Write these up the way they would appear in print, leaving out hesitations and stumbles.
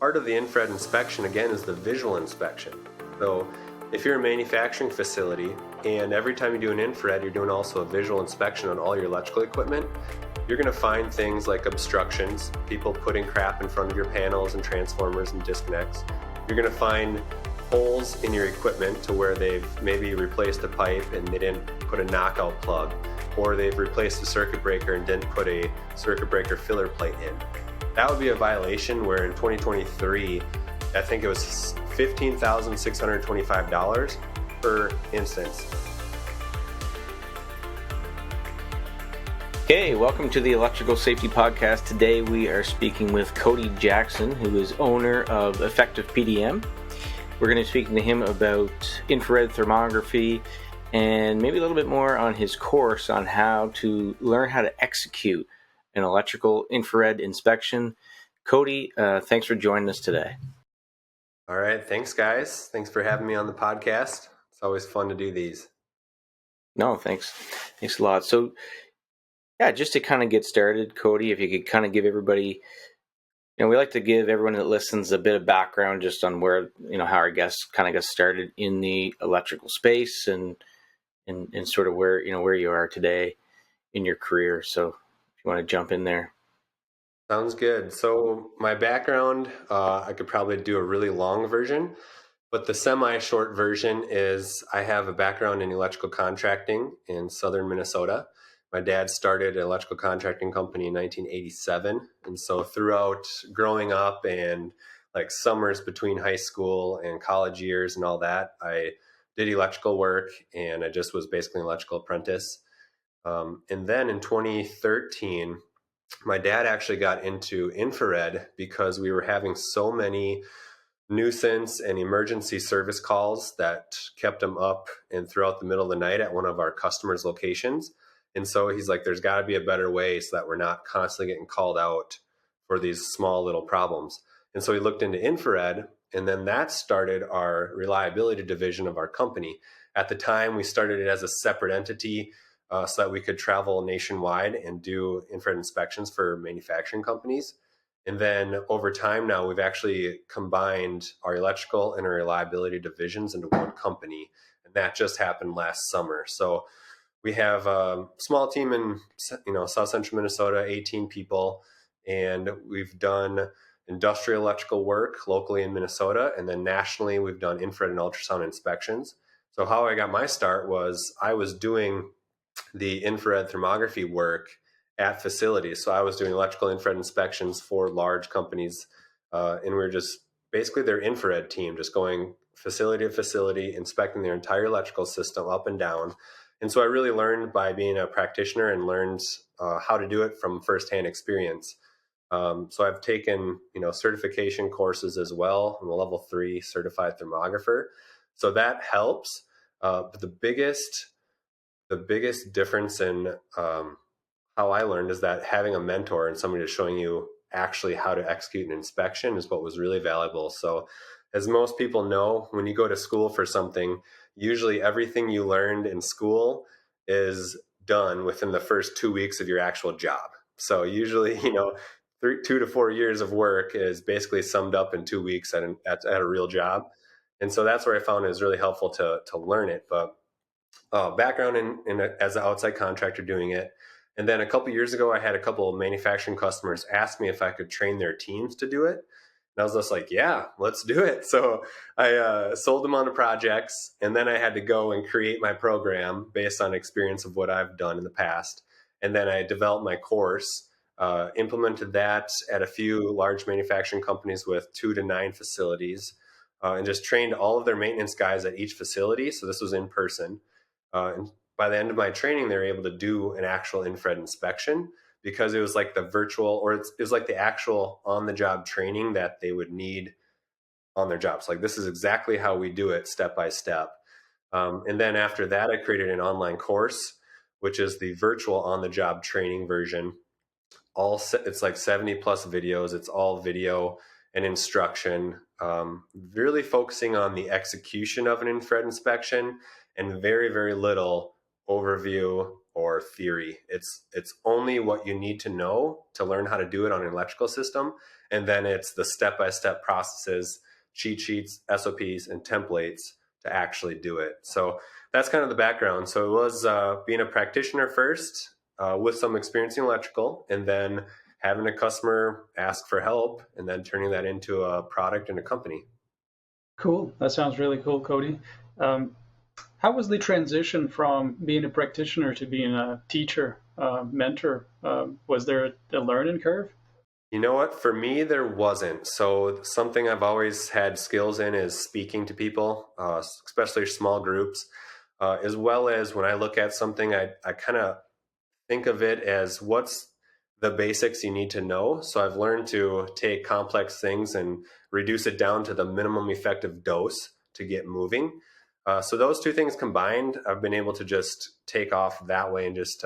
Part of the infrared inspection, again, is the visual inspection. So if you're a manufacturing facility and every time you do an infrared, you're doing also a visual inspection on all your electrical equipment, you're going to find things like obstructions, people putting crap in front of your panels and transformers and disconnects. You're going to find holes in your equipment to where they've maybe replaced a pipe and they didn't put a knockout plug, or they've replaced a circuit breaker and didn't put a circuit breaker filler plate in. That would be a violation where in 2023, I think it was $15,625 per instance. Hey, welcome to the Electrical Safety Podcast. Today we are speaking with Cody Jackson, who is owner of Effective PDM. We're going to be speaking to him about infrared thermography and maybe a little bit more on his course on how to learn how to execute an electrical infrared inspection. Cody, thanks for joining us today. All right. Thanks, guys. Thanks for having me on the podcast. It's always fun to do these. No, thanks. Thanks a lot. So, yeah, just to kind of get started, Cody, if you could kind of give everybody, we like to give everyone that listens a bit of background just on where, how our guests kind of got started in the electrical space and sort of where you are today in your career. So if you want to jump in there. Sounds good. So my background, I could probably do a really long version, but the semi-short version is I have a background in electrical contracting in southern Minnesota. My dad started an electrical contracting company in 1987. And so throughout growing up and like summers between high school and college years and all that, I did electrical work and I just was basically an electrical apprentice. And then in 2013, my dad actually got into infrared because we were having so many nuisance and emergency service calls that kept him up and throughout the middle of the night at one of our customers' locations. And so he's like, there's got to be a better way so that we're not constantly getting called out for these small little problems. And so he looked into infrared, and then that started our reliability division of our company. At the time, we started it as a separate entity so that we could travel nationwide and do infrared inspections for manufacturing companies. And then over time now, we've actually combined our electrical and our reliability divisions into one company. And that just happened last summer. So we have a small team in South Central Minnesota, 18 people, and we've done industrial electrical work locally in Minnesota, and then nationally we've done infrared and ultrasound inspections. So how I got my start was I was doing the infrared thermography work at facilities. So I was doing electrical infrared inspections for large companies, and we were just basically their infrared team, just going facility to facility, inspecting their entire electrical system up and down. And so I really learned by being a practitioner and learned how to do it from firsthand experience. So I've taken, certification courses as well. I'm a level 3 certified thermographer. So that helps. But the biggest difference in how I learned is that having a mentor and somebody showing you actually how to execute an inspection is what was really valuable. So as most people know, when you go to school for something, usually everything you learned in school is done within the first 2 weeks of your actual job. So usually, 2 to 4 years of work is basically summed up in 2 weeks at a real job. And so that's where I found it was really helpful to learn it. But background as an outside contractor doing it. And then a couple of years ago, I had a couple of manufacturing customers ask me if I could train their teams to do it. And I was just like, yeah, let's do it. So I sold them on the projects, and then I had to go and create my program based on experience of what I've done in the past. And then I developed my course, implemented that at a few large manufacturing companies with 2 to 9 facilities, and just trained all of their maintenance guys at each facility. So this was in person. And by the end of my training, they were able to do an actual infrared inspection because it was like the virtual, or it was like the actual on-the-job training that they would need on their jobs. Like, this is exactly how we do it step by step. And then after that, I created an online course, which is the virtual on-the-job training version. It's like 70 plus videos. It's all video and instruction, really focusing on the execution of an infrared inspection and very, very little overview or theory. It's only what you need to know to learn how to do it on an electrical system, and then it's the step-by-step processes, cheat sheets, SOPs, and templates to actually do it. So that's kind of the background. So it was being a practitioner first, with some experience in electrical, and then having a customer ask for help, and then turning that into a product and a company. Cool. That sounds really cool, Cody. Um, how was the transition from being a practitioner to being a teacher, mentor? Was there a learning curve? You know what? For me, there wasn't. So something I've always had skills in is speaking to people, especially small groups, as well as when I look at something, I kind of think of it as what's the basics you need to know. So I've learned to take complex things and reduce it down to the minimum effective dose to get moving. So those two things combined, I've been able to just take off that way and just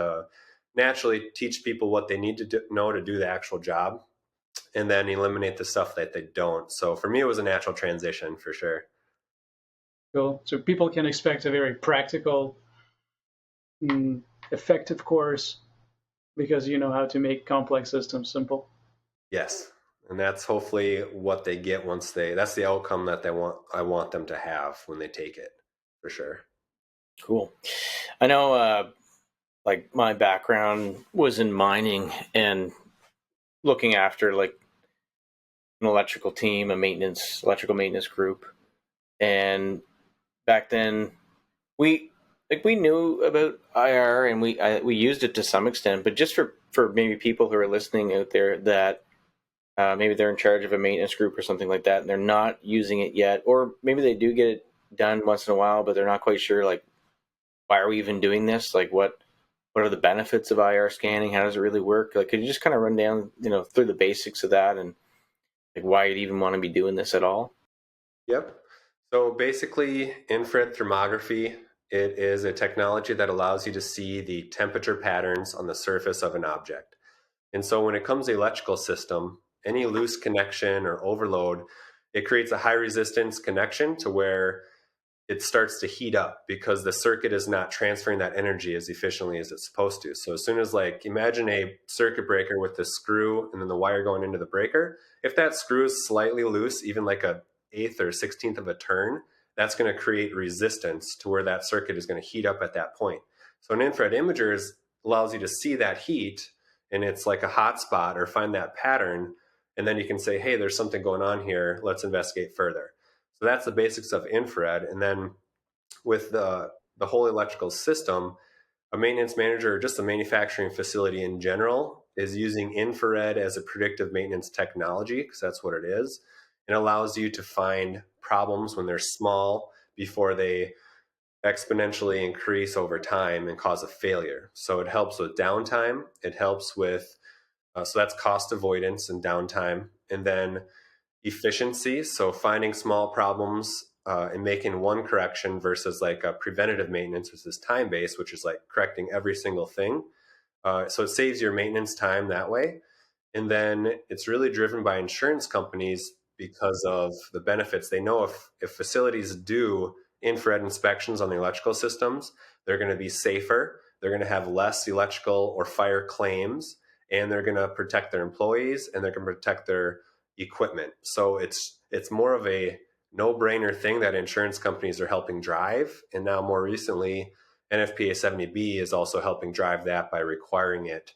naturally teach people what they need to know to do the actual job, and then eliminate the stuff that they don't. So for me, it was a natural transition for sure. Cool. So people can expect a very practical, mm, effective course because you know how to make complex systems simple. Yes. And that's hopefully what they get once that's the outcome that I want them to have when they take it, for sure. Cool. I know, like my background was in mining and looking after like an electrical team, electrical maintenance group. And back then we knew about IR and we used it to some extent, but just for maybe people who are listening out there that maybe they're in charge of a maintenance group or something like that and they're not using it yet, or maybe they do get it done once in a while, but they're not quite sure, like, why are we even doing this? Like, what are the benefits of IR scanning? How does it really work? Like, could you just kind of run down, through the basics of that and like why you'd even want to be doing this at all? Yep. So basically, infrared thermography, it is a technology that allows you to see the temperature patterns on the surface of an object. And so when it comes to the electrical system, any loose connection or overload, it creates a high resistance connection to where it starts to heat up because the circuit is not transferring that energy as efficiently as it's supposed to. So as soon as, like, imagine a circuit breaker with the screw and then the wire going into the breaker, if that screw is slightly loose, even like a eighth or 16th of a turn, that's going to create resistance to where that circuit is going to heat up at that point. So an infrared imager allows you to see that heat, and it's like a hot spot, or find that pattern, and then you can say, hey, there's something going on here, let's investigate further. So that's the basics of infrared. And then with the whole electrical system, a maintenance manager or just a manufacturing facility in general is using infrared as a predictive maintenance technology, because that's what it is. It allows you to find problems when they're small before they exponentially increase over time and cause a failure. So it helps with downtime. It helps with, so that's cost avoidance and downtime. And then efficiency. So finding small problems and making one correction versus like a preventative maintenance, which is time based, which is like correcting every single thing. So it saves your maintenance time that way. And then it's really driven by insurance companies because of the benefits. They know if facilities do infrared inspections on the electrical systems, they're going to be safer, they're going to have less electrical or fire claims, and they're going to protect their employees, and they're going to protect their equipment. So it's more of a no-brainer thing that insurance companies are helping drive. And now more recently, NFPA 70B is also helping drive that by requiring it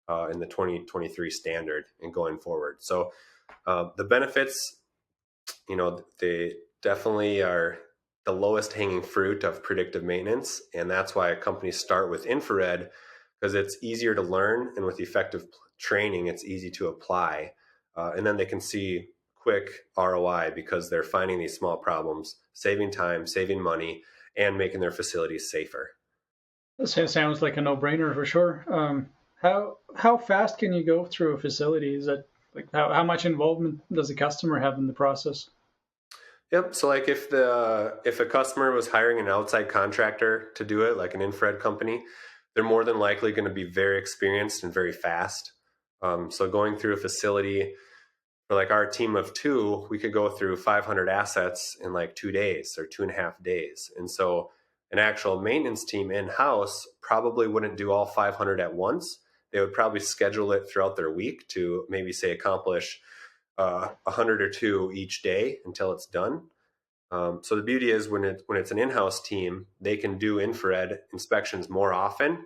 in the 2023 standard and going forward. So the benefits, they definitely are the lowest hanging fruit of predictive maintenance. And that's why companies start with infrared, because it's easier to learn, and with effective training, it's easy to apply. And then they can see quick ROI because they're finding these small problems, saving time, saving money, and making their facilities safer. This sounds like a no-brainer for sure. How fast can you go through a facility? Is that like how much involvement does the customer have in the process? Yep. So like if a customer was hiring an outside contractor to do it, like an infrared company, they're more than likely going to be very experienced and very fast. So going through a facility for like our team of two, we could go through 500 assets in like 2 days or 2.5 days. And so An actual maintenance team in-house probably wouldn't do all 500 at once. They would probably schedule it throughout their week to maybe say accomplish 100 or two each day until it's done. So the beauty is when it's an in-house team, they can do infrared inspections more often.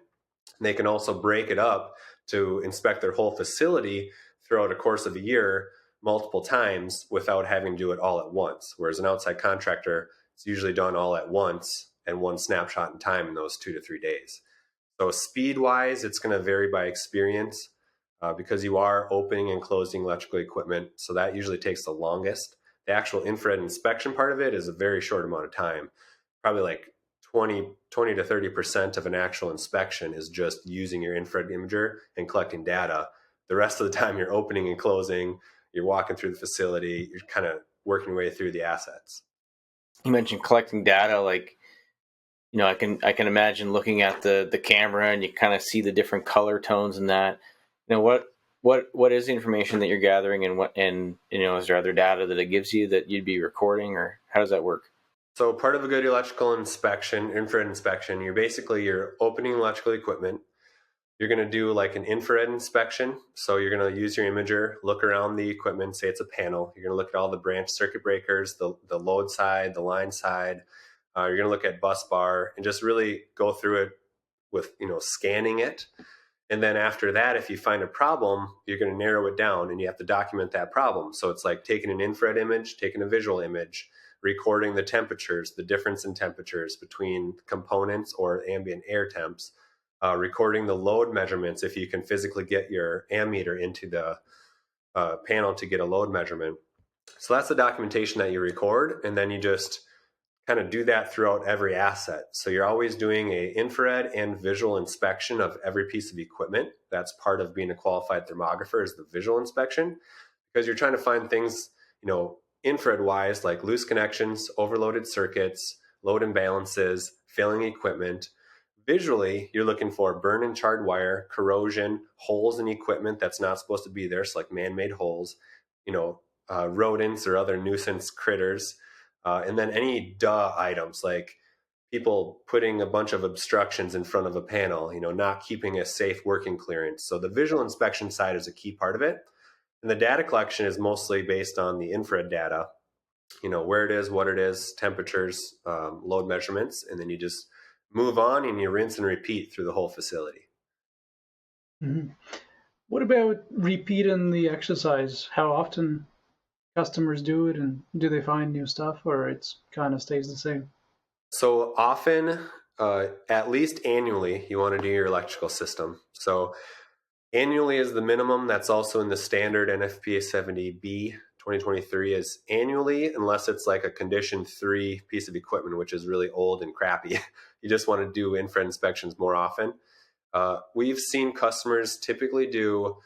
They can also break it up to inspect their whole facility throughout a course of a year multiple times without having to do it all at once. Whereas an outside contractor, it's usually done all at once and one snapshot in time in those 2 to 3 days. So speed wise, it's going to vary by experience because you are opening and closing electrical equipment. So that usually takes the longest. The actual infrared inspection part of it is a very short amount of time, probably like 20 to 30% of an actual inspection is just using your infrared imager and collecting data. The rest of the time you're opening and closing, you're walking through the facility, you're kind of working your way through the assets. You mentioned collecting data, like, I can imagine looking at the camera and you kind of see the different color tones and that. What is the information that you're gathering, and is there other data that it gives you that you'd be recording, or how does that work? So part of a good electrical inspection, infrared inspection, you're opening electrical equipment. You're going to do like an infrared inspection. So you're going to use your imager, look around the equipment, say it's a panel. You're going to look at all the branch circuit breakers, the load side, the line side. You're going to look at bus bar and just really go through it with, scanning it. And then after that, if you find a problem, you're going to narrow it down and you have to document that problem. So it's like taking an infrared image, taking a visual image, recording the temperatures, the difference in temperatures between components or ambient air temps, recording the load measurements if you can physically get your ammeter into the panel to get a load measurement. So that's the documentation that you record, and then you just kind of do that throughout every asset. So you're always doing a infrared and visual inspection of every piece of equipment. That's part of being a qualified thermographer, is the visual inspection, because you're trying to find things, infrared wise, like loose connections, overloaded circuits, load imbalances, failing equipment. Visually, you're looking for burn and charred wire, corrosion, holes in equipment that's not supposed to be there, so like man-made holes, rodents or other nuisance critters, and then any items like people putting a bunch of obstructions in front of a panel, not keeping a safe working clearance. So the visual inspection side is a key part of it. And the data collection is mostly based on the infrared data, where it is, what it is, temperatures, load measurements, and then you just move on and you rinse and repeat through the whole facility. Mm-hmm. What about repeating the exercise? How often customers do it, and do they find new stuff, or it's kind of stays the same? So often, at least annually, you want to do your electrical system. So annually is the minimum. That's also in the standard NFPA 70B 2023 is annually, unless it's like a condition 3 piece of equipment, which is really old and crappy. You just want to do infrared inspections more often. We've seen customers typically do,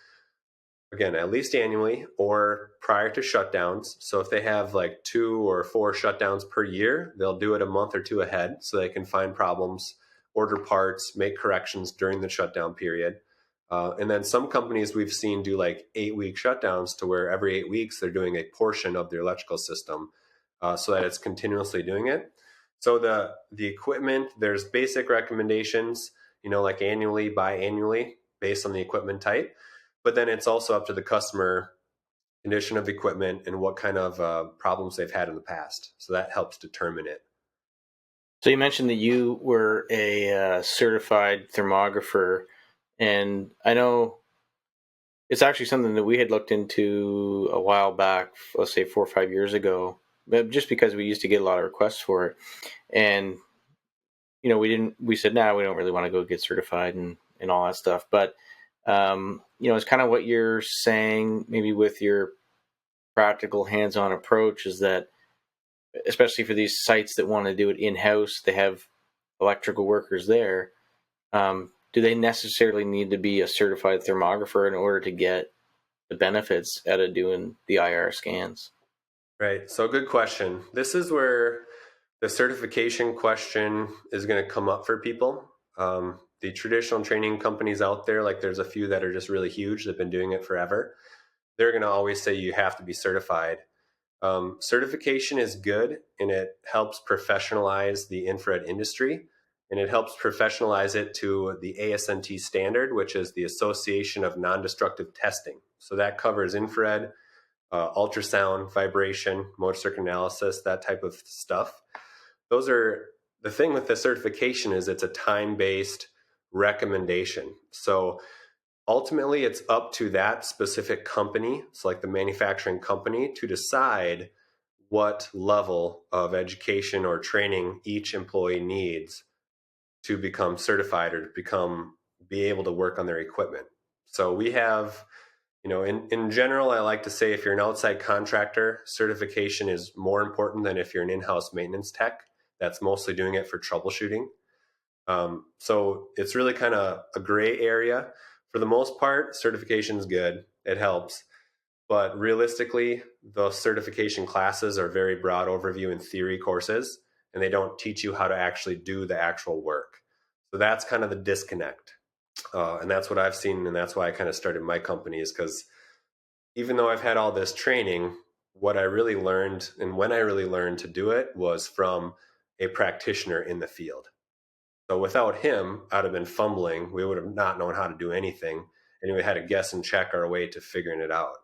again, at least annually or prior to shutdowns. So if they have like 2 or 4 shutdowns per year, they'll do it a month or 2 ahead so they can find problems, order parts, make corrections during the shutdown period. And then some companies we've seen do like 8-week shutdowns to where every 8 weeks they're doing a portion of their electrical system so that it's continuously doing it. So the equipment, there's basic recommendations, like annually, biannually, based on the equipment type. But then it's also up to the customer, condition of equipment and what kind of problems they've had in the past. So that helps determine it. So you mentioned that you were a certified thermographer, and I know it's actually something that we had looked into a while back, let's say 4 or 5 years ago, but just because we used to get a lot of requests for it. And, we said, nah, we don't really want to go get certified and all that stuff. But, it's kind of what you're saying, maybe with your practical hands-on approach, is that especially for these sites that want to do it in-house, they have electrical workers there. Do they necessarily need to be a certified thermographer in order to get the benefits out of doing the IR scans? Right. So good question. This is where the certification question is going to come up for people. The traditional training companies out there, like there's a few that are just really huge, they've been doing it forever. They're going to always say you have to be certified. Certification is good and it helps professionalize the infrared industry. and it helps professionalize it to the ASNT standard, which is the Association of Non-Destructive Testing. So that covers infrared, ultrasound, vibration, motor circuit analysis, that type of stuff. Those are the thing with the certification is it's a time-based recommendation. So ultimately, it's up to that specific company, it's like the manufacturing company, to decide what level of education or training each employee needs to become certified or to be able to work on their equipment. So we have, in general, I like to say if you're an outside contractor, certification is more important than if you're an in-house maintenance tech that's mostly doing it for troubleshooting. So it's really kind of a gray area. For the most part, certification is good. It helps. But realistically, those certification classes are very broad overview and theory courses, and they don't teach you how to actually do the actual work. So that's kind of the disconnect. And that's what I've seen, and that's why I kind of started my company, is because even though I've had all this training, what I really learned and when I really learned to do it was from a practitioner in the field. So without him, I'd have been fumbling. We would have not known how to do anything, and we had to guess and check our way to figuring it out.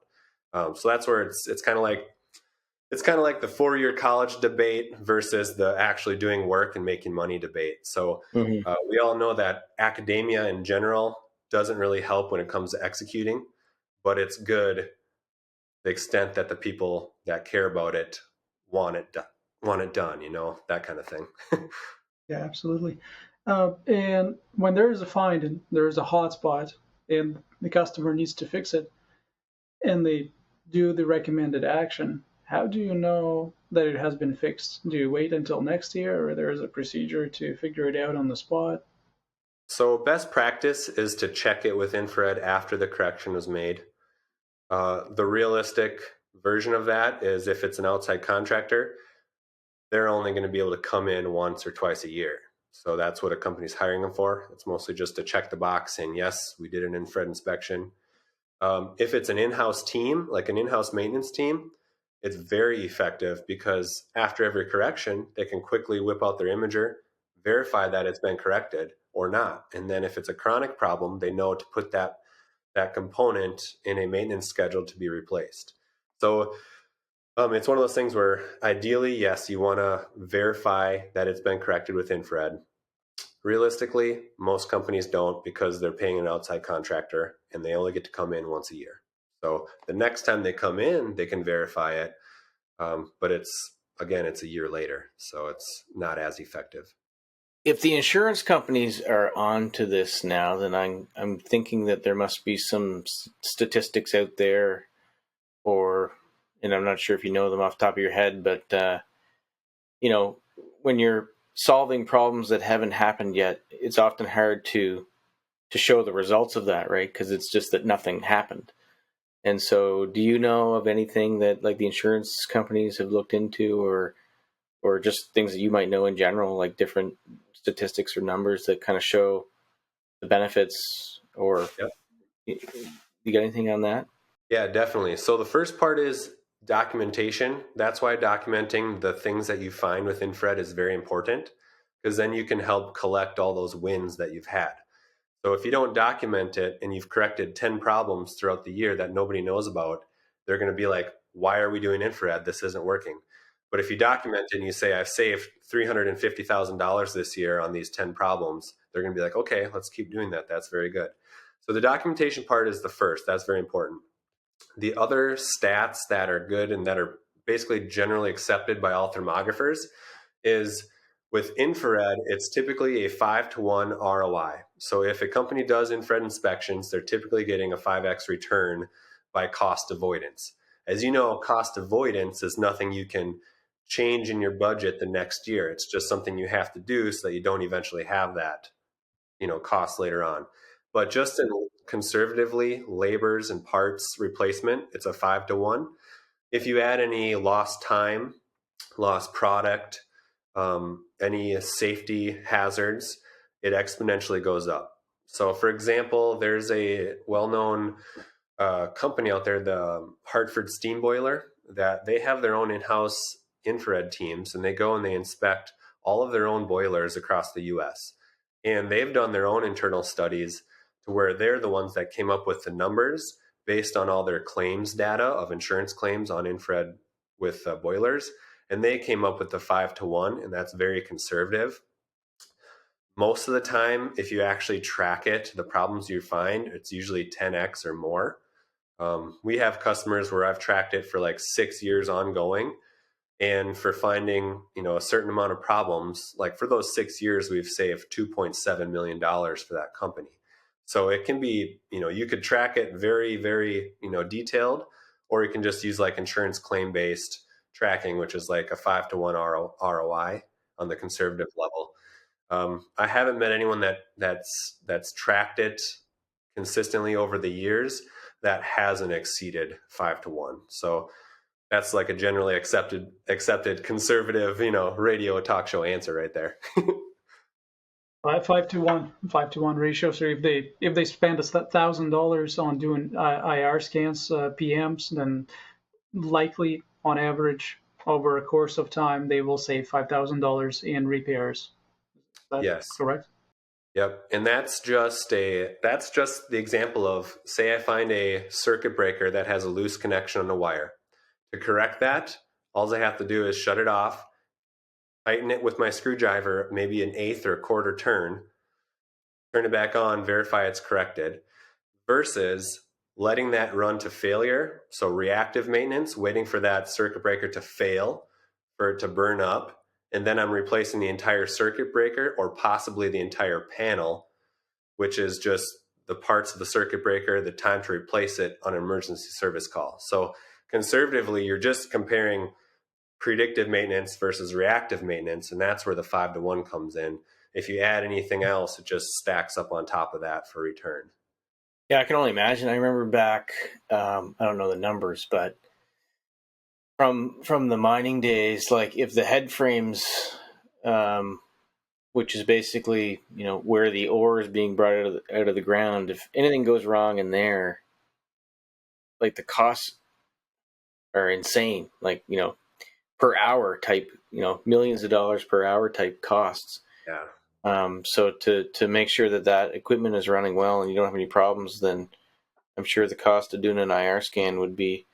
So that's where it's kind of like the 4-year college debate versus the actually doing work and making money debate. So we all know that academia in general doesn't really help when it comes to executing, but it's good the extent that the people that care about it want it done, that kind of thing. Yeah, absolutely. And when there is a find and there is a hotspot and the customer needs to fix it and they do the recommended action, how do you know that it has been fixed? Do you wait until next year or there is a procedure to figure it out on the spot? So best practice is to check it with infrared after the correction was made. The realistic version of that is if it's an outside contractor, they're only going to be able to come in once or twice a year. So that's what a company's hiring them for. It's mostly just to check the box saying, yes, we did an infrared inspection. If it's an in-house team, like an in-house maintenance team, it's very effective because after every correction, they can quickly whip out their imager, verify that it's been corrected or not. And then if it's a chronic problem, they know to put that component in a maintenance schedule to be replaced. So it's one of those things where ideally, yes, you want to verify that it's been corrected with infrared. Realistically, most companies don't because they're paying an outside contractor and they only get to come in once a year. So the next time they come in, they can verify it. But it's a year later. So it's not as effective. If the insurance companies are on to this now, then I'm thinking that there must be some statistics out there, and I'm not sure if you know them off the top of your head, but when you're solving problems that haven't happened yet, it's often hard to show the results of that, right? Because it's just that nothing happened. And so, do you know of anything that like the insurance companies have looked into, or just things that you might know in general, like different statistics or numbers that kind of show the benefits? Or Yep. You got anything on that? Yeah, definitely. So the first part is documentation. That's why documenting the things that you find with infrared is very important, because then you can help collect all those wins that you've had. So if you don't document it and you've corrected 10 problems throughout the year that nobody knows about, they're going to be like, why are we doing infrared? This isn't working. But if you document it and you say, I've saved $350,000 this year on these 10 problems, they're going to be like, okay, let's keep doing that. That's very good. So the documentation part is the first. That's very important. The other stats that are good and that are basically generally accepted by all thermographers is with infrared, it's typically a 5-to-1 ROI. So if a company does infrared inspections, they're typically getting a 5x return by cost avoidance. As you know, cost avoidance is nothing you can change in your budget the next year. It's just something you have to do so that you don't eventually have that, cost later on. But just in conservatively, labors and parts replacement, it's a 5-to-1. If you add any lost time, lost product, any safety hazards, it exponentially goes up. So for example, there's a well-known company out there, the Hartford Steam Boiler, that they have their own in-house infrared teams, and they go and they inspect all of their own boilers across the US. And they've done their own internal studies to where they're the ones that came up with the numbers based on all their claims data of insurance claims on infrared with boilers. And they came up with the 5-to-1, and that's very conservative. Most of the time, if you actually track it, the problems you find, it's usually 10x or more. We have customers where I've tracked it for like 6 years ongoing, and for finding a certain amount of problems, like for those 6 years, we've saved $2.7 million for that company. So it can be, you could track it very, very detailed, or you can just use like insurance claim based tracking, which is like a 5-to-1 ROI on the conservative level. I haven't met anyone that's tracked it consistently over the years that hasn't exceeded 5-to-1. So that's like a generally accepted conservative, radio talk show answer right there. 5-to-1 ratio. So if they spend $1,000 on doing IR scans, PMs, then likely on average over a course of time they will save $5,000 in repairs. Is that Yes. correct? Yep. And that's just the example of, say I find a circuit breaker that has a loose connection on the wire. To correct that, all I have to do is shut it off, tighten it with my screwdriver, maybe an eighth or a quarter turn, turn it back on, verify it's corrected, versus letting that run to failure. So reactive maintenance, waiting for that circuit breaker to fail, for it to burn up, and then I'm replacing the entire circuit breaker or possibly the entire panel, which is just the parts of the circuit breaker, the time to replace it on an emergency service call. So conservatively, you're just comparing predictive maintenance versus reactive maintenance, and that's where the 5-to-1 comes in. If you add anything else, it just stacks up on top of that for return. Yeah, I can only imagine. I remember back, I don't know the numbers, but from the mining days, like if the head frames, which is basically where the ore is being brought out of the ground, if anything goes wrong in there, like the costs are insane. Like per hour type, millions of dollars per hour type costs. Yeah. So to make sure that equipment is running well and you don't have any problems, then I'm sure the cost of doing an IR scan would be,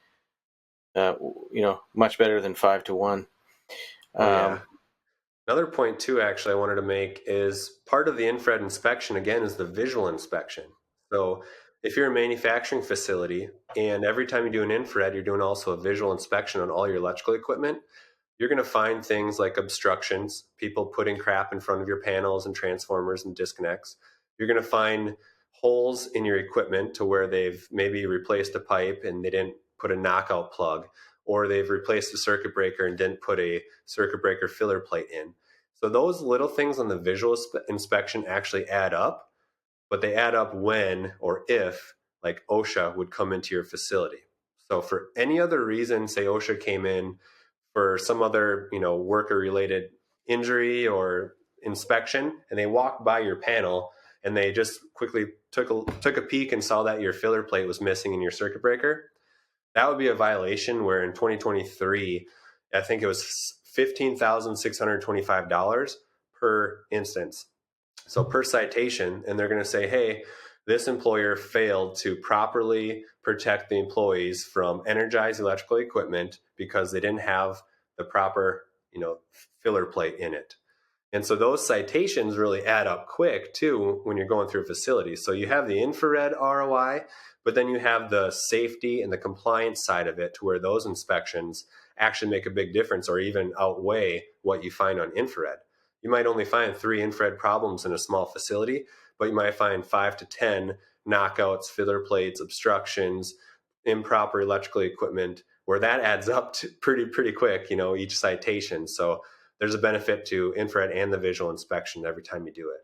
much better than 5-to-1. Oh, yeah. Another point too, actually, I wanted to make is part of the infrared inspection, again, is the visual inspection. So if you're a manufacturing facility and every time you do an infrared, you're doing also a visual inspection on all your electrical equipment, you're going to find things like obstructions, people putting crap in front of your panels and transformers and disconnects. You're going to find holes in your equipment to where they've maybe replaced a pipe and they didn't put a knockout plug, or they've replaced a circuit breaker and didn't put a circuit breaker filler plate in. So those little things on the visual inspection actually add up, but they add up when or if like OSHA would come into your facility. So for any other reason, say OSHA came in for some other, worker related injury or inspection, and they walked by your panel and they just quickly took a peek and saw that your filler plate was missing in your circuit breaker, that would be a violation where in 2023, I think it was $15,625 per instance. So per citation, and they're going to say, hey, this employer failed to properly protect the employees from energized electrical equipment because they didn't have the proper, filler plate in it. And so those citations really add up quick too when you're going through a facility. So you have the infrared ROI, but then you have the safety and the compliance side of it to where those inspections actually make a big difference or even outweigh what you find on infrared. You might only find 3 infrared problems in a small facility, but you might find 5 to 10 knockouts, filler plates, obstructions, improper electrical equipment, where that adds up to pretty quick, each citation. So there's a benefit to infrared and the visual inspection every time you do it.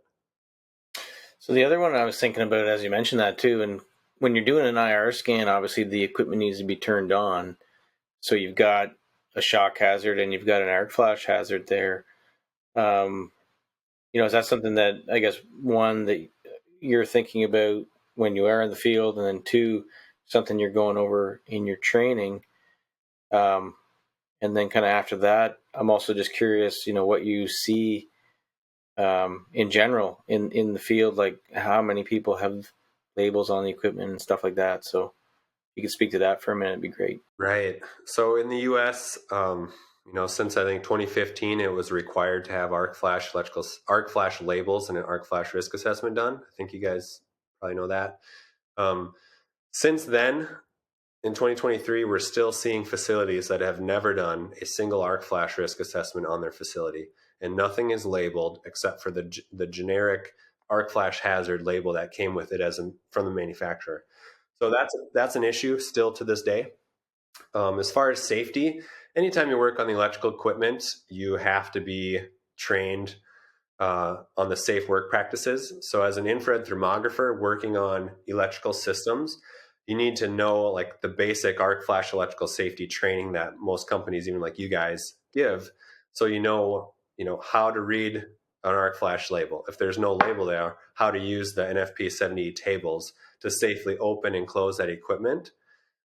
So the other one I was thinking about, as you mentioned that too, and when you're doing an IR scan, obviously the equipment needs to be turned on. So you've got a shock hazard and you've got an arc flash hazard there. Is that something that, I guess, one, that you're thinking about when you are in the field, and then 2, something you're going over in your training? And then kind of after that, I'm also just curious, what you see in general in the field, like how many people have labels on the equipment and stuff like that. So you could speak to that for a minute, it'd be great. Right. So in the U.S., since I think 2015, it was required to have arc flash labels and an arc flash risk assessment done. I think you guys probably know that. Um, since then, in 2023, we're still seeing facilities that have never done a single arc flash risk assessment on their facility, and nothing is labeled except for the generic arc flash hazard label that came with it from the manufacturer. So that's an issue still to this day. As far as safety, anytime you work on the electrical equipment, you have to be trained on the safe work practices. So, as an infrared thermographer working on electrical systems, you need to know like the basic arc flash electrical safety training that most companies, even like you guys, give. So you know how to read an arc flash label. If there's no label there, how to use the NFP 70 tables to safely open and close that equipment.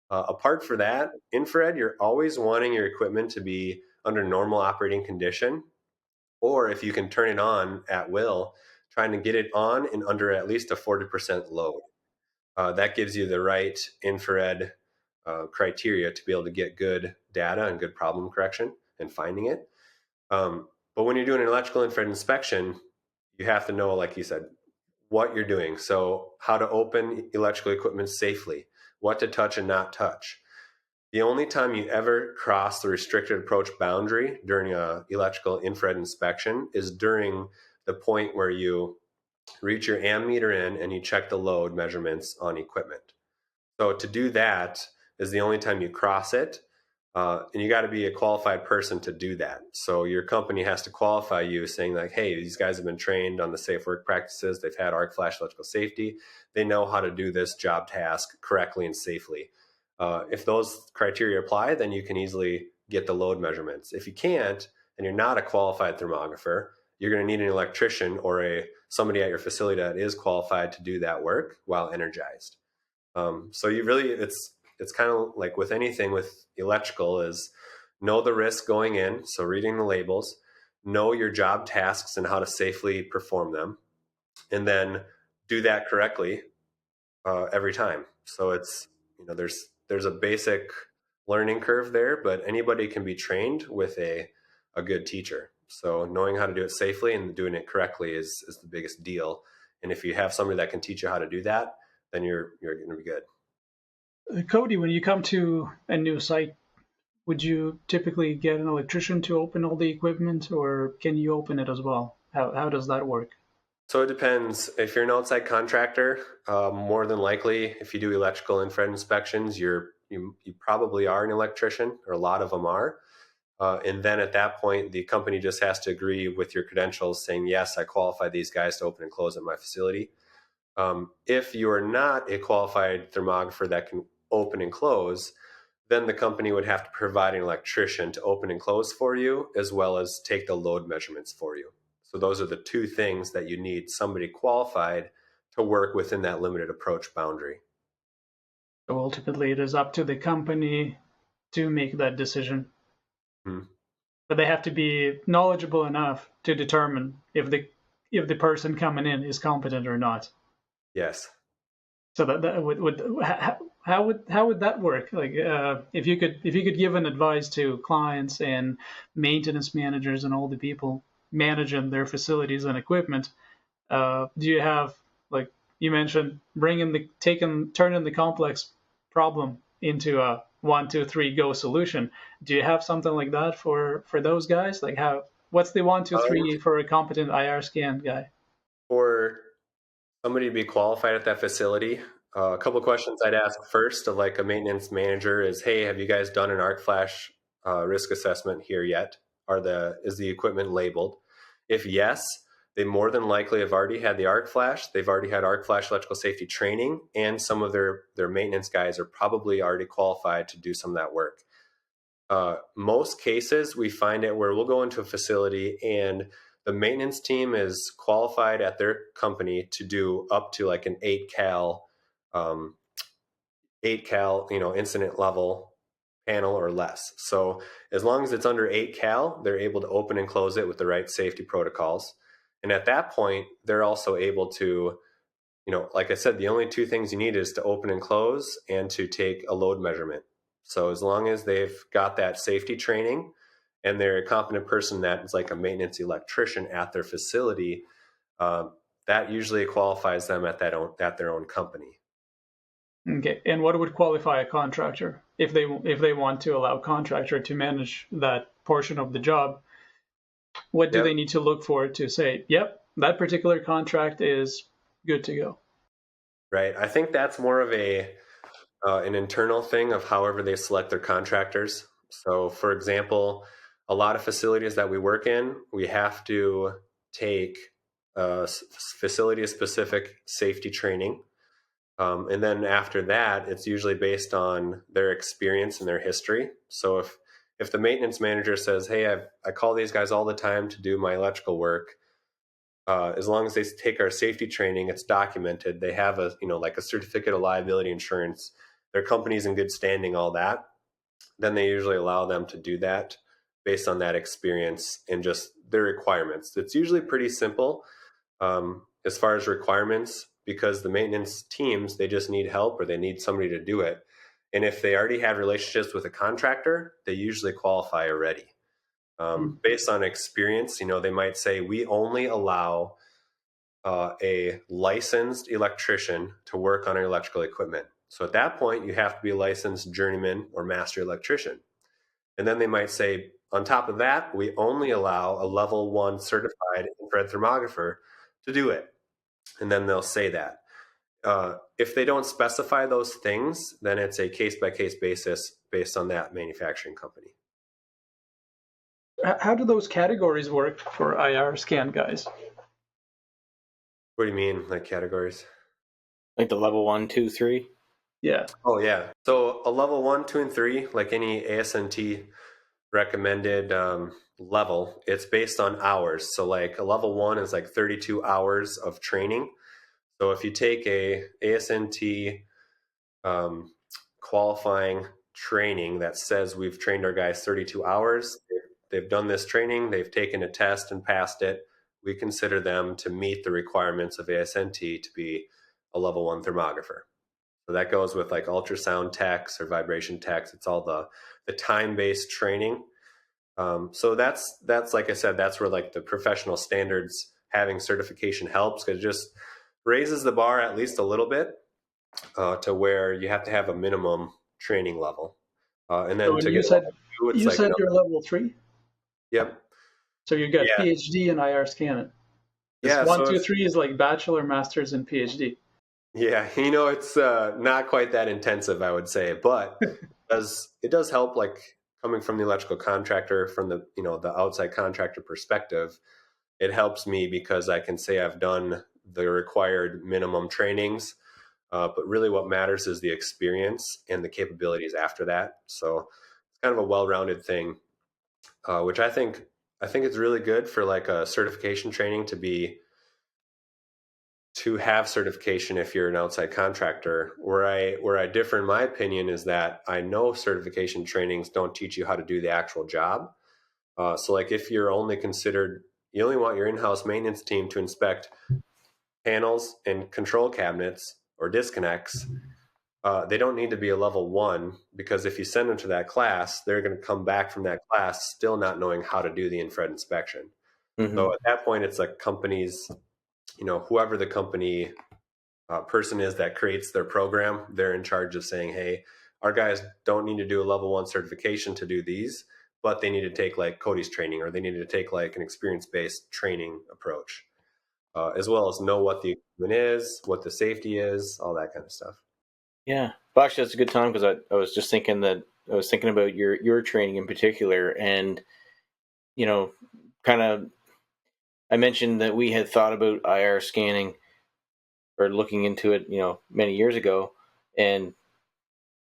Apart for that, infrared, you're always wanting your equipment to be under normal operating condition, or if you can turn it on at will, trying to get it on and under at least a 40% load. That gives you the right infrared criteria to be able to get good data and good problem correction and finding it. But when you're doing an electrical infrared inspection, you have to know, like you said, what you're doing. So, how to open electrical equipment safely, what to touch and not touch. The only time you ever cross the restricted approach boundary during a electrical infrared inspection is during the point where you reach your ammeter in and you check the load measurements on equipment. So to do that is the only time you cross it. And you got to be a qualified person to do that. So your company has to qualify you saying like, hey, these guys have been trained on the safe work practices. They've had arc flash electrical safety. They know how to do this job task correctly and safely. If those criteria apply, then you can easily get the load measurements. If you can't, and you're not a qualified thermographer, you're going to need an electrician or somebody at your facility that is qualified to do that work while energized. So it's kind of like with anything with electrical is know the risk going in. So reading the labels, know your job tasks and how to safely perform them, and then do that correctly every time. So there's a basic learning curve there, but anybody can be trained with a good teacher. So knowing how to do it safely and doing it correctly is the biggest deal. And if you have somebody that can teach you how to do that, then you're going to be good. Cody, when you come to a new site, would you typically get an electrician to open all the equipment, or can you open it as well? How does that work? So it depends. If you're an outside contractor, more than likely, if you do electrical infrared inspections, you probably are an electrician, or a lot of them are. And then at that point, the company just has to agree with your credentials, saying yes, I qualify these guys to open and close at my facility. If you are not a qualified thermographer that can open and close, then the company would have to provide an electrician to open and close for you, as well as take the load measurements for you. So those are the two things that you need somebody qualified to work within that limited approach boundary. So ultimately, it is up to the company to make that decision. Hmm. But they have to be knowledgeable enough to determine if the person coming in is competent or not. Yes. So that would how would that work? Like if you could give an advice to clients and maintenance managers and all the people managing their facilities and equipment, do you have, like you mentioned, turning the complex problem into a 1, 2, 3 go solution? Do you have something like that for those guys? Like what's the 1, 2, 3 for a competent IR scan guy? For somebody to be qualified at that facility, a couple of questions I'd ask first of like a maintenance manager is, hey, have you guys done an arc flash risk assessment here yet? Is the equipment labeled? If yes, they more than likely have already had the arc flash. They've already had arc flash electrical safety training, and some of their maintenance guys are probably already qualified to do some of that work. Most cases, we find it where we'll go into a facility and the maintenance team is qualified at their company to do up to like an 8 cal, 8 cal, incident level panel or less. So as long as it's under 8 cal, they're able to open and close it with the right safety protocols. And at that point, they're also able to, like I said, the only two things you need is to open and close and to take a load measurement. So as long as they've got that safety training and they're a competent person that is like a maintenance electrician at their facility, um, that usually qualifies them at their own company. Okay. And what would qualify a contractor if they want to allow contractor to manage that portion of the job? What do Yep. they need to look for to say, yep, that particular contract is good to go? Right. I think that's more of an internal thing of however they select their contractors. So, for example, a lot of facilities that we work in, we have to take facility specific safety training. And then after that, it's usually based on their experience and their history. So if the maintenance manager says, "Hey, I call these guys all the time to do my electrical work," as long as they take our safety training, it's documented. They have like a certificate of liability insurance. Their company's in good standing, all that. Then they usually allow them to do that based on that experience and just their requirements. It's usually pretty simple as far as requirements because the maintenance teams, they just need help or they need somebody to do it. And if they already have relationships with a contractor, they usually qualify already. Based on experience, they might say we only allow a licensed electrician to work on our electrical equipment. So at that point, you have to be a licensed journeyman or master electrician. And then they might say, on top of that, we only allow a level 1 certified infrared thermographer to do it. And then they'll say that. If they don't specify those things, then it's a case by case basis based on that manufacturing company. How do those categories work for IR scan guys? What do you mean, like categories? Like the level 1, 2, 3? Yeah. Oh, yeah. So a level 1, 2, and 3, like any ASNT recommended level, it's based on hours. So like a level 1 is like 32 hours of training. So if you take a ASNT um, qualifying training that says we've trained our guys 32 hours, they've done this training, they've taken a test and passed it, we consider them to meet the requirements of ASNT to be a level 1 thermographer. So that goes with like ultrasound techs or vibration techs. It's all the time-based training. So that's like I said, that's where like the professional standards having certification helps because it just raises the bar at least a little bit to where you have to have a minimum training level. And then So to you get said level 2, it's like, you're level 3. yep. So you got Yeah. PhD in IR scanning. This Yeah. one, So two, three is like bachelor, masters, and PhD. yeah, it's not quite that intensive, I would say, but it does help like coming from the electrical contractor from the outside contractor perspective. It helps me because I can say I've done the required minimum trainings, but really what matters is the experience and the capabilities after that. So it's kind of a well-rounded thing, which I think it's really good for like a certification training to have certification if you're an outside contractor. Where I differ in my opinion is that I know certification trainings don't teach you how to do the actual job. So like if you only want your in-house maintenance team to inspect panels and control cabinets or disconnects, they don't need to be a level 1 because if you send them to that class, they're going to come back from that class still not knowing how to do the infrared inspection. Mm-hmm. So at that point, it's like companies, whoever the company person is that creates their program, they're in charge of saying, hey, our guys don't need to do a level 1 certification to do these, but they need to take like Cody's training or they need to take like an experience-based training approach, as well as know what the equipment is, what the safety is, all that kind of stuff. Yeah. Well, actually, that's a good time because I was just thinking about your training in particular. And, kind of, I mentioned that we had thought about IR scanning or looking into it, many years ago. And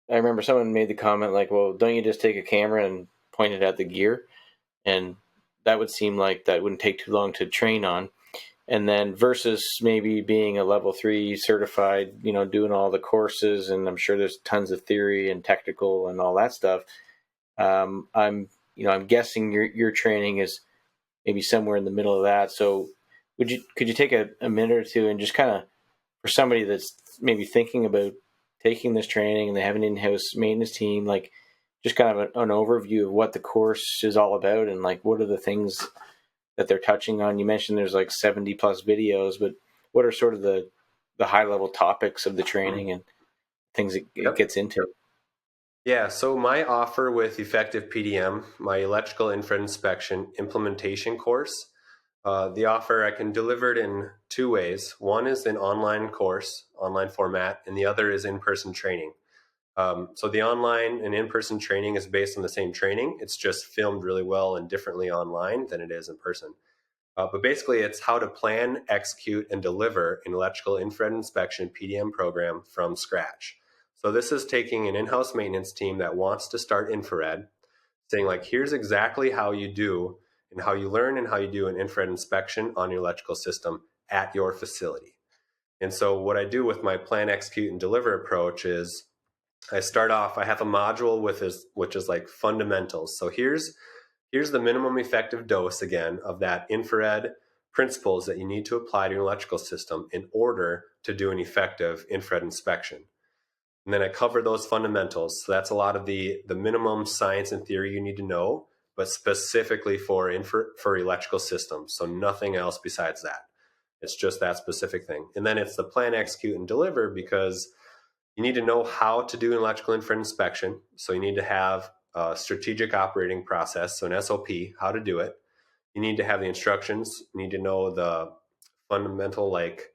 I remember someone made the comment like, well, don't you just take a camera and point it at the gear? And that would seem like that wouldn't take too long to train on. And then versus maybe being a level 3 certified, doing all the courses, and I'm sure there's tons of theory and technical and all that stuff. I'm guessing your training is maybe somewhere in the middle of that. So Could you take a minute or two and just kind of, for somebody that's maybe thinking about taking this training and they have an in-house maintenance team, like just kind of an overview of what the course is all about and like what are the things that they're touching on? You mentioned there's like 70 plus videos, but what are sort of the high level topics of the training and things it Yep. gets into? Yeah, so my offer with Effective PDM, my electrical infrared inspection implementation course, the offer I can deliver it in two ways. One is an online course, online format, and the other is in-person training. So the online and in-person training is based on the same training. It's just filmed really well and differently online than it is in person. But basically, it's how to plan, execute, and deliver an electrical infrared inspection PDM program from scratch. So this is taking an in-house maintenance team that wants to start infrared, saying like, here's exactly how you do and how you learn and how you do an infrared inspection on your electrical system at your facility. And so what I do with my plan, execute, and deliver approach is I start off, I have a module with this, which is like fundamentals. So here's the minimum effective dose again of that infrared principles that you need to apply to your electrical system in order to do an effective infrared inspection. And then I cover those fundamentals. So that's a lot of the minimum science and theory you need to know, but specifically for electrical systems. So nothing else besides that. It's just that specific thing. And then it's the plan, execute, and deliver because you need to know how to do an electrical infrared inspection. So you need to have a strategic operating process, so an SOP, how to do it. You need to have the instructions. You need to know the fundamental, like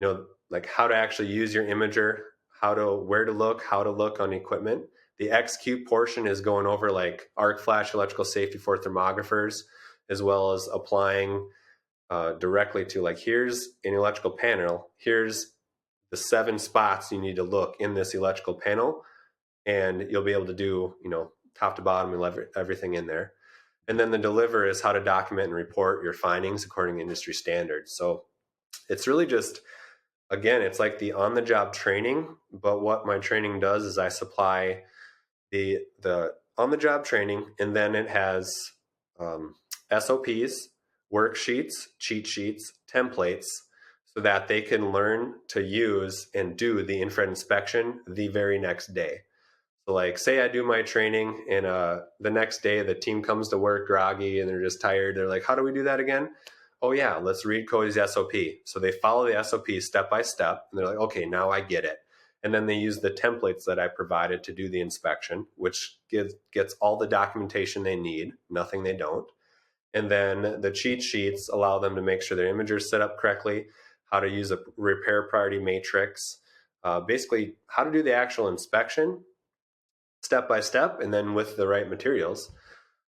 how to actually use your imager, where to look, how to look on equipment. The execute portion is going over like arc flash electrical safety for thermographers, as well as applying directly to like, here's an electrical panel, here's the 7 spots you need to look in this electrical panel, and you'll be able to do, top to bottom and everything in there. And then the deliver is how to document and report your findings according to industry standards. So it's really just, again, it's like the on the job training, but what my training does is I supply the on the job training, and then it has SOPs, worksheets, cheat sheets, templates, so that they can learn to use and do the infrared inspection the very next day. So, like, say I do my training, and the next day the team comes to work groggy and they're just tired. They're like, "How do we do that again?" Oh yeah, let's read Cody's SOP. So they follow the SOP step by step, and they're like, "Okay, now I get it." And then they use the templates that I provided to do the inspection, which gets all the documentation they need, nothing they don't. And then the cheat sheets allow them to make sure their imagers set up correctly, how to use a repair priority matrix, basically how to do the actual inspection step by step, and then with the right materials.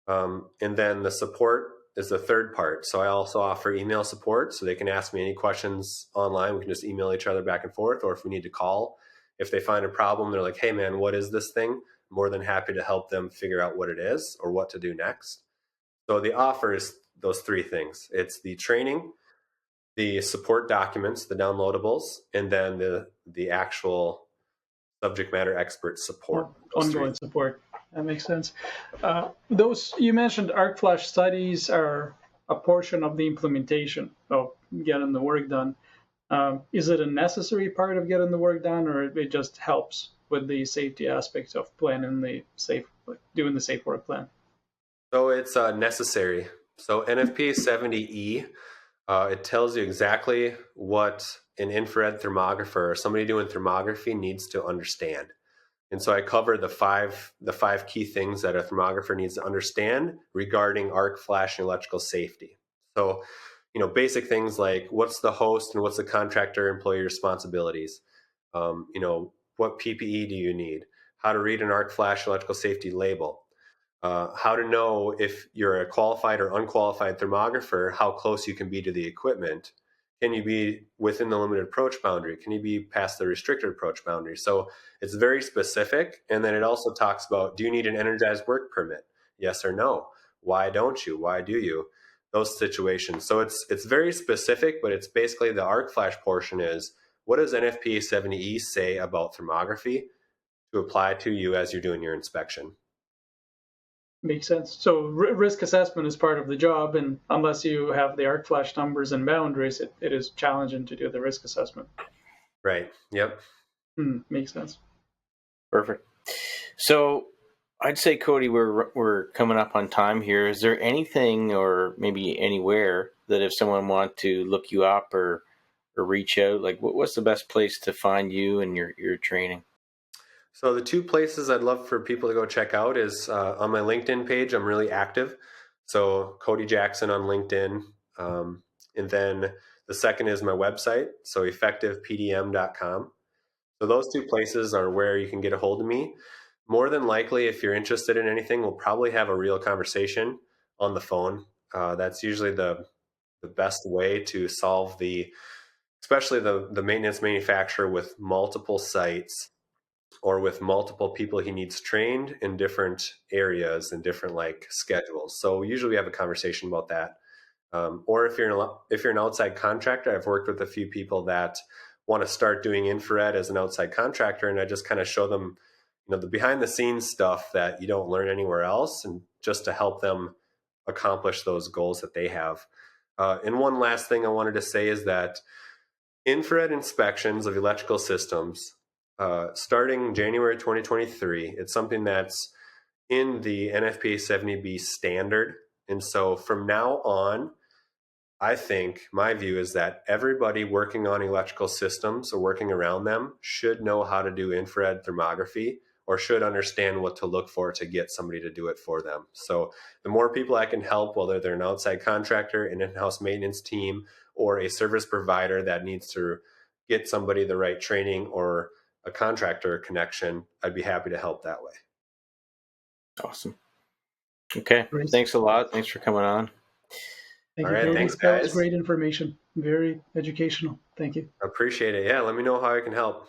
And then the support is the third part. So I also offer email support, so they can ask me any questions online. We can just email each other back and forth, or if we need to call, if they find a problem, they're like, "Hey man, what is this thing?" I'm more than happy to help them figure out what it is or what to do next. So the offer is those three things. It's the training, the support documents, the downloadables, and then the actual subject matter expert support. Those three. Ongoing support. That makes sense. Those you mentioned arc flash studies are a portion of the implementation of getting the work done. Is it a necessary part of getting the work done, or it just helps with the safety aspects of planning doing the safe work plan? So it's necessary. So NFPA 70E, it tells you exactly what an infrared thermographer or somebody doing thermography needs to understand. And so I cover the five key things that a thermographer needs to understand regarding arc flash and electrical safety. So, basic things like what's the host and what's the contractor employee responsibilities. What PPE do you need? How to read an arc flash electrical safety label. How to know if you're a qualified or unqualified thermographer, how close you can be to the equipment. Can you be within the limited approach boundary? Can you be past the restricted approach boundary? So it's very specific. And then it also talks about, do you need an energized work permit? Yes or no? Why don't you? Why do you? Those situations. So it's very specific, but it's basically the arc flash portion is, what does NFPA 70E say about thermography to apply to you as you're doing your inspection? Makes sense. So risk assessment is part of the job, and unless you have the arc flash numbers and boundaries, it is challenging to do the risk assessment. Right. Yep. Makes sense. Perfect. So I'd say, Cody, we're coming up on time here. Is there anything, or maybe anywhere, that if someone want to look you up or reach out, like what's the best place to find you and your training? So the two places I'd love for people to go check out is on my LinkedIn page. I'm really active. So Cody Jackson on LinkedIn. And then the second is my website. So effectivepdm.com. So those two places are where you can get a hold of me. More than likely, if you're interested in anything, we'll probably have a real conversation on the phone. That's usually the best way to solve especially the maintenance manufacturer with multiple sites or with multiple people he needs trained in different areas and different like schedules. So usually we have a conversation about that. Or if you're an outside contractor, I've worked with a few people that want to start doing infrared as an outside contractor, and I just kind of show them, the behind the scenes stuff that you don't learn anywhere else, and just to help them accomplish those goals that they have. And one last thing I wanted to say is that infrared inspections of electrical systems, starting January 2023, it's something that's in the NFPA 70B standard. And so from now on, I think my view is that everybody working on electrical systems or working around them should know how to do infrared thermography or should understand what to look for to get somebody to do it for them. So the more people I can help, whether they're an outside contractor, an in-house maintenance team, or a service provider that needs to get somebody the right training or a contractor connection, I'd be happy to help that way. Awesome. Okay. Great. Thanks a lot. Thanks for coming on. Thank All you, right, Cody. thanks, That was guys. great information. Very educational. Thank you. Appreciate it. Yeah, let me know how I can help.